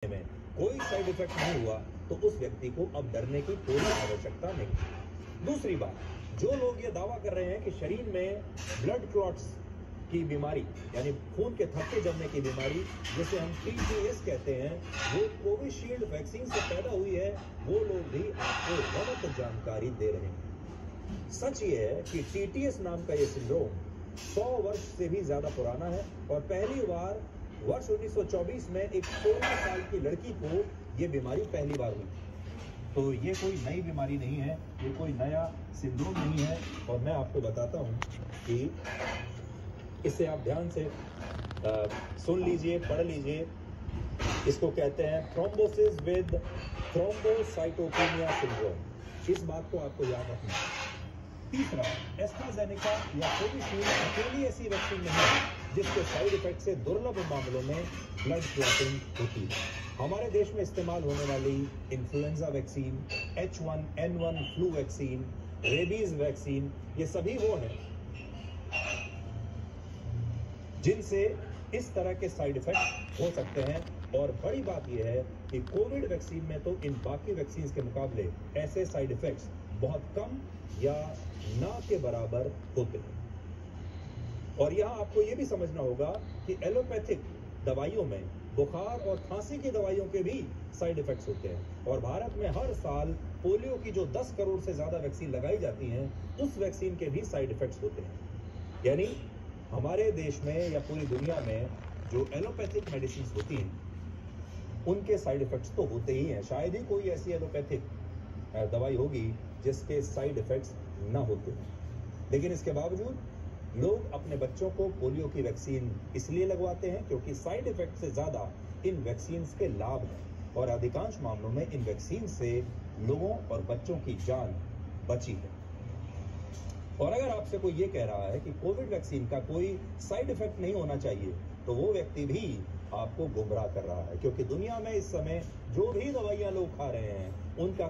में कोई side effect नहीं हुआ तो उस व्यक्ति को अब डरने की कोई आवश्यकता नहीं। दूसरी बात, जो लोग ये दावा कर रहे हैं कि शरीर में ब्लड क्लॉट्स की बीमारी यानी खून के थक्के जमने की बीमारी जिसे हम TTS कहते हैं वो कोविशील्ड वैक्सीन से पैदा हुई है, वो लोग भी आपको गलत जानकारी दे रहे हैं। सच ये है कि TTS नाम का ये सिंड्रोम 100 वर्ष से भी ज्यादा पुराना है और पहली बार वर्ष 1924 में एक 16 साल की लड़की को ये बीमारी पहली बार हुई। तो ये कोई नई बीमारी नहीं है, ये कोई नया सिंड्रोम नहीं है। और मैं आपको बताता हूं कि इसे आप ध्यान से सुन लीजिए, पढ़ लीजिए। इसको कहते हैं थ्रोम्बोसिस विद थ्रोम्बोसाइटोपेनिया सिंड्रोम। इस बात को आपको याद रखना है। तीसरा, एस्ट्राजेनेका या कोविशील्ड अकेली ऐसी वैक्सीन नहीं है जिसके साइड इफेक्ट से दुर्लभ मामलों में ब्लड क्लॉटिंग होती है। हमारे देश में इस्तेमाल होने वाली influenza vaccine, H1N1 flu vaccine, rabies vaccine, ये सभी वो हैं जिनसे इस तरह के साइड इफेक्ट हो सकते हैं। और बड़ी बात यह है कि कोविड वैक्सीन में तो इन बाकी वैक्सीन के मुकाबले ऐसे साइड इफेक्ट्स बहुत कम या ना के बराबर होते हैं। और यहां आपको यह भी समझना होगा कि एलोपैथिक दवाइयों में बुखार और खांसी की दवाइयों के भी साइड इफेक्ट्स होते हैं। और भारत में हर साल पोलियो की जो 10 करोड़ से ज्यादा वैक्सीन लगाई जाती हैं, उस वैक्सीन के भी साइड इफेक्ट्स होते हैं। यानी हमारे देश में या पूरी दुनिया में जो एलोपैथिक मेडिसिन होती हैं उनके साइड इफेक्ट्स तो होते ही हैं। शायद ही कोई ऐसी एलोपैथिक दवाई होगी जिसके साइड इफेक्ट्स ना होते। लेकिन इसके बावजूद लोग अपने बच्चों को पोलियो की वैक्सीन इसलिए लगवाते हैं क्योंकि साइड इफेक्ट से ज्यादा इन वैक्सीन के लाभ हैं और अधिकांश मामलों में इन वैक्सीन से लोगों और बच्चों की जान बची है। और अगर आपसे कोई ये कह रहा है कि कोविड वैक्सीन का कोई साइड इफेक्ट नहीं होना चाहिए तो वो व्यक्ति भी आपको गुमराह कर रहा है, क्योंकि दुनिया में इस समय जो भी दवाइयां लोग खा रहे हैं उनका